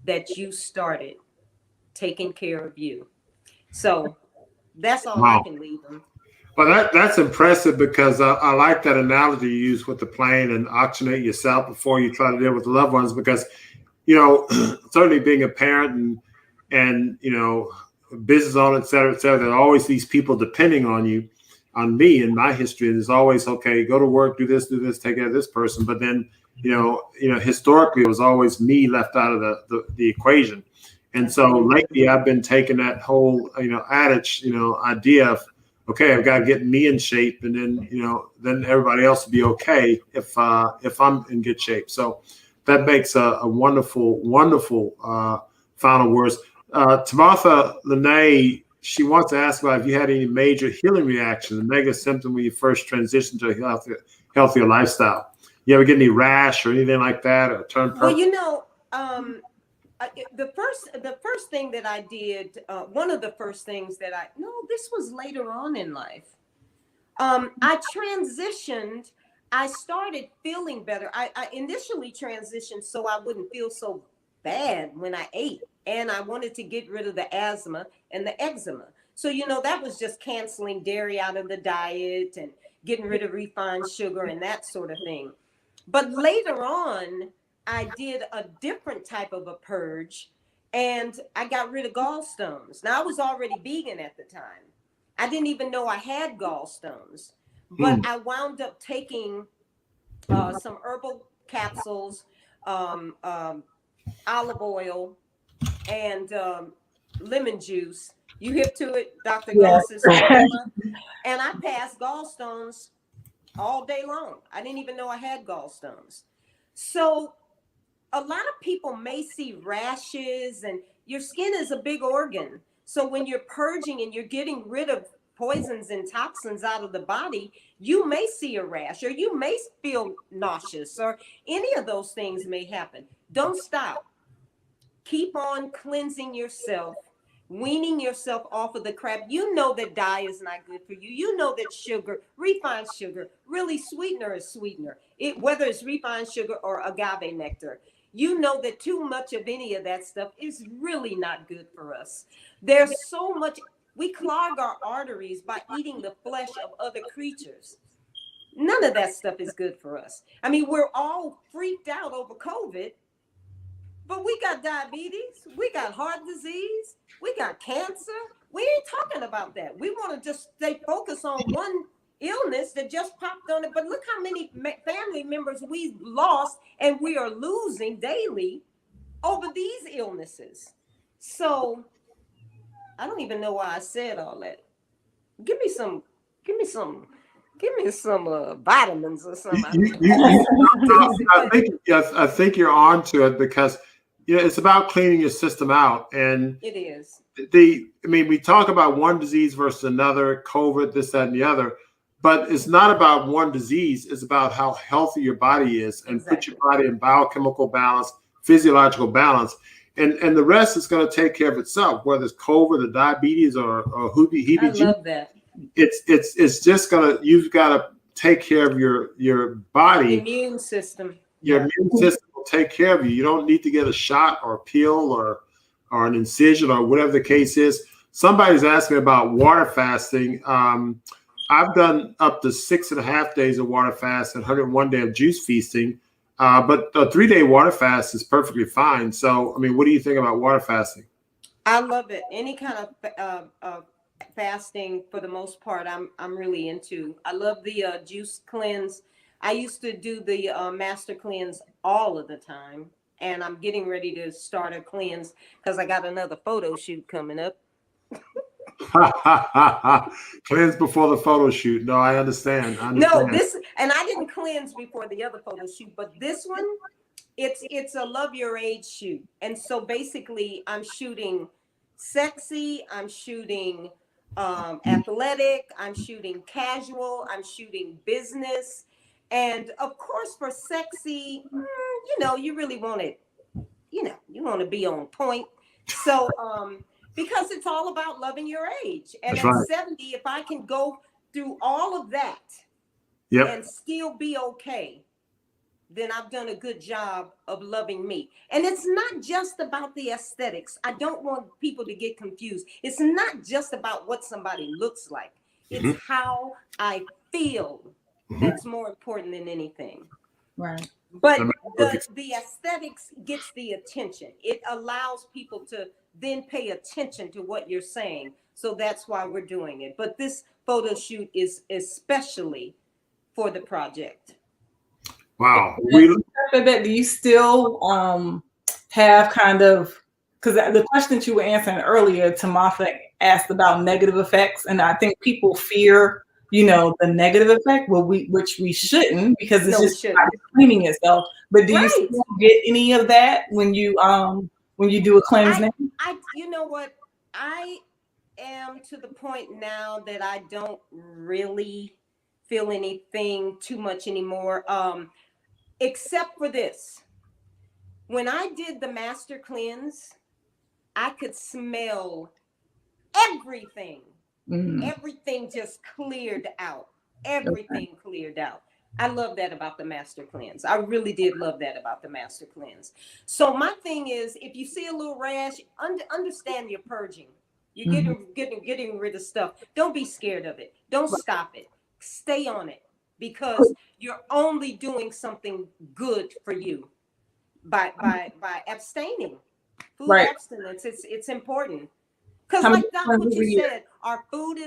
that you started taking care of you. So that's all I can leave them. Well, that's impressive, because I like that analogy you use with the plane and oxygenate yourself before you try to deal with the loved ones, because, certainly being a parent and business owner, et cetera, there are always these people depending on you, on me and my history. And it's always, okay, go to work, do this, take care of this person. But then, historically, it was always me left out of the equation. And so lately I've been taking that whole, adage, idea of, okay, I've got to get me in shape, and then everybody else will be okay if I'm in good shape. So that makes a wonderful, final words. Tamartha Lene, she wants to ask about if you had any major healing reactions, a negative symptom when you first transitioned to a healthier lifestyle. You ever get any rash or anything like that, or turn purple? Well, the first thing that I did, one of the first things that this was later on in life. I transitioned. I started feeling better. I initially transitioned so I wouldn't feel so bad when I ate, and I wanted to get rid of the asthma and the eczema. So, that was just canceling dairy out of the diet and getting rid of refined sugar and that sort of thing. But later on, I did a different type of a purge, and I got rid of gallstones. Now, I was already vegan at the time. I didn't even know I had gallstones, but I wound up taking some herbal capsules, olive oil, and lemon juice. You hip to it, Dr. Gosses? And I passed gallstones all day long. I didn't even know I had gallstones. So a lot of people may see rashes, and your skin is a big organ. So when you're purging and you're getting rid of poisons and toxins out of the body, you may see a rash, or you may feel nauseous, or any of those things may happen. Don't stop. Keep on cleansing yourself, weaning yourself off of the crap. You know that dye is not good for you. You know that sugar, refined sugar, really sweetener is sweetener. Whether it's refined sugar or agave nectar. You know that too much of any of that stuff is really not good for us. There's so much, we clog our arteries by eating the flesh of other creatures. None of that stuff is good for us. I mean, we're all freaked out over COVID, but we got diabetes, we got heart disease, we got cancer. We ain't talking about that. We want to just stay focused on one illness that just popped on it. But look how many family members we've lost and we are losing daily over these illnesses. So I don't even know why I said all that. Give me some vitamins or something. I think you're on to it, because it's about cleaning your system out. And it is. We talk about one disease versus another, COVID, this, that, and the other, but it's not about one disease. It's about how healthy your body is, and put your body in biochemical balance, physiological balance, and the rest is going to take care of itself, whether it's COVID or diabetes or heebie-jeebies. I love that. It's just you've got to take care of your body. Immune system. Your immune system will take care of you. You don't need to get a shot or a pill or an incision or whatever the case is. Somebody's asked me about water fasting. I've done up to 6.5 days of water fast and 101 day of juice feasting. But a 3-day water fast is perfectly fine. So, I mean, what do you think about water fasting? I love it. Any kind of fasting, for the most part, I'm really into. I love the juice cleanse. I used to do the master cleanse all of the time, and I'm getting ready to start a cleanse because I got another photo shoot coming up. Cleanse before the photo shoot. No, I understand. No, and I didn't cleanse before the other photo shoot, but this one, it's a love your age shoot. And so basically I'm shooting sexy, I'm shooting athletic, I'm shooting casual, I'm shooting business. And of course for sexy, you really want it, you want to be on point. So because it's all about loving your age. And That's at right. 70, if I can go through all of that Yep. and still be okay, then I've done a good job of loving me. And it's not just about the aesthetics. I don't want people to get confused. It's not just about what somebody looks like. It's how I feel that's more important than anything. Right. But the aesthetics gets the attention. It allows people to then pay attention to what you're saying. So that's why we're doing it. But this photo shoot is especially for the project. Wow. Babette, do you still have kind of, because the question that you were answering earlier, Tamatha asked about negative effects, and I think people fear, the negative effect, which we shouldn't, because it's just not cleaning itself. But do you still get any of that when you do a cleanse now? You know what? I am to the point now that I don't really feel anything too much anymore. Except for this. When I did the master cleanse, I could smell everything. Everything just cleared out. Everything cleared out. I love that about the master cleanse. I really did love that about the master cleanse. So my thing is, if you see a little rash, understand you're purging. You're getting rid of stuff. Don't be scared of it. Don't stop it. Stay on it, because you're only doing something good for you by abstaining. Food abstinence, it's important. Because like Doc, what you said, our food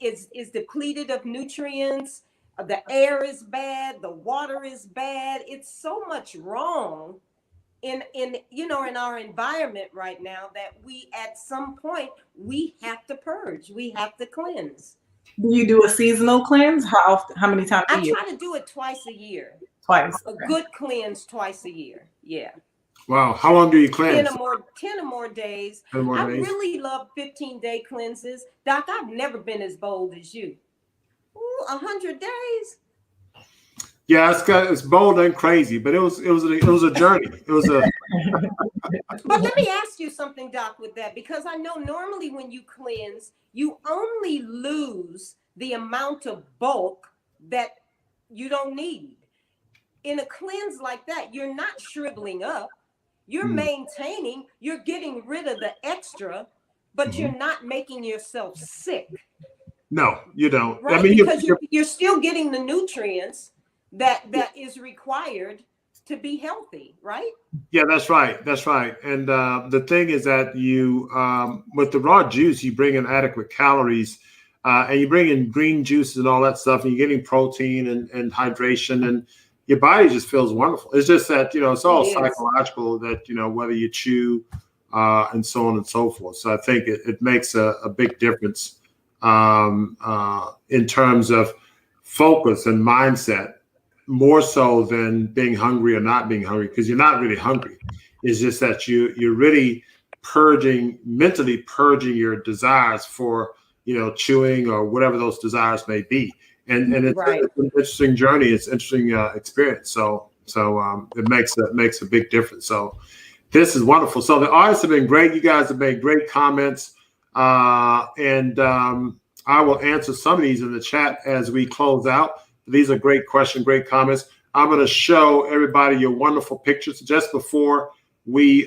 is depleted of nutrients. The air is bad. The water is bad. It's so much wrong in our environment right now that we, at some point, we have to purge. We have to cleanse. Do you do a seasonal cleanse? How many times a year? I try to do it twice a year. Twice. A good cleanse twice a year. Yeah. Wow. How long do you cleanse? 10 or more days. 10 more days. I really love 15-day cleanses. Doc, I've never been as bold as you. 100 days. Yeah, it's bold and crazy, but it was a journey. It was a. But let me ask you something, Doc, with that, because I know normally when you cleanse, you only lose the amount of bulk that you don't need. In a cleanse like that, you're not shriveling up. You're maintaining. You're getting rid of the extra, but you're not making yourself sick. No, you don't. Right, I mean, because you're still getting the nutrients that is required to be healthy, right? Yeah, that's right. That's right. And the thing is that you, with the raw juice, you bring in adequate calories, and you bring in green juices and all that stuff, and you're getting protein and hydration, and your body just feels wonderful. It's just that, it's all psychological, that, whether you chew and so on and so forth. So I think it makes a big difference in terms of focus and mindset, more so than being hungry or not being hungry, because you're not really hungry. It's just that you're really mentally purging your desires for, chewing or whatever those desires may be. And it's an interesting journey. It's an interesting experience. So it makes a big difference. So this is wonderful. So the artists have been great. You guys have made great comments. And I will answer some of these in the chat as we close out. These are great questions, great comments. I'm going to show everybody your wonderful pictures. Just before we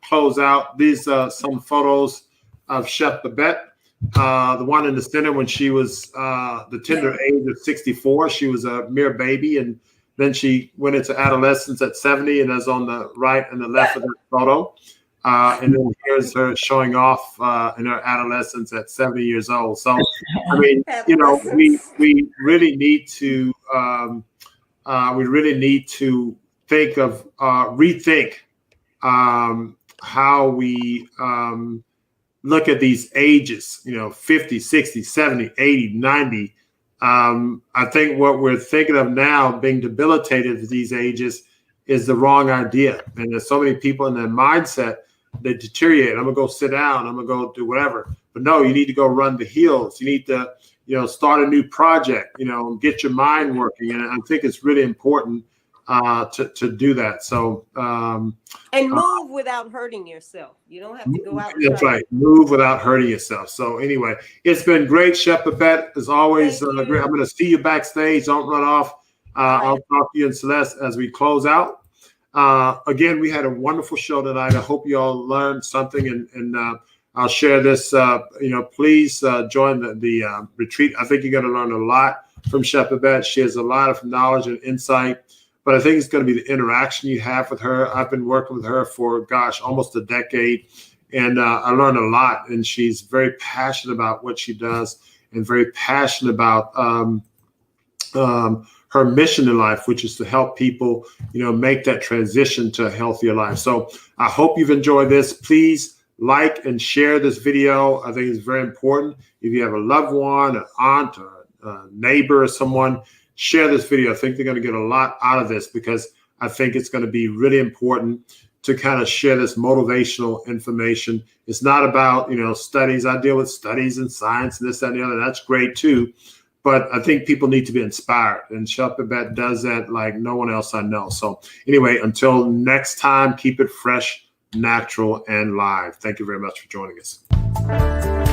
close out, these are some photos of Chef Babette. the one in the center, when she was the tender age of 64, she was a mere baby. And then she went into adolescence at 70, and that's on the right and the left of that photo. And then here's her showing off in her adolescence at 70 years old. So, I mean, you know, we really need to rethink how we look at these ages, you know, 50, 60, 70, 80, 90. I think what we're thinking of now being debilitated at these ages is the wrong idea. And there's so many people in their mindset, they deteriorate. I'm gonna go sit down. I'm gonna go do whatever. But no, you need to go run the hills. You need to, you know, start a new project, you know, get your mind working. And I think it's really important to do that. So and move without hurting yourself. You don't have to go out. That's right. Move without hurting yourself. So anyway, it's been great, Chef Babette. As always, great. I'm going to see you backstage. Don't run off. I'll talk to you and Celeste as we close out. Again, we had a wonderful show tonight. I hope you all learned something, and I'll share this. You know, please join the retreat. I think you're going to learn a lot from Chef Babette. She has a lot of knowledge and insight. But I think it's going to be the interaction you have with her. I've been working with her for, gosh, almost a decade. And I learned a lot. And she's very passionate about what she does and very passionate about her mission in life, which is to help people, you know, make that transition to a healthier life. So I hope you've enjoyed this. Please like and share this video. I think it's very important. If you have a loved one, an aunt, or a neighbor, or someone, share this video. I think they're going to get a lot out of this, because I think it's going to be really important to kind of share this motivational information. It's not about, you know, studies. I deal with studies and science and this, that, and the other. That's great too. But I think people need to be inspired. And Chef Babette does that like no one else I know. So anyway, until next time, keep it fresh, natural, and live. Thank you very much for joining us.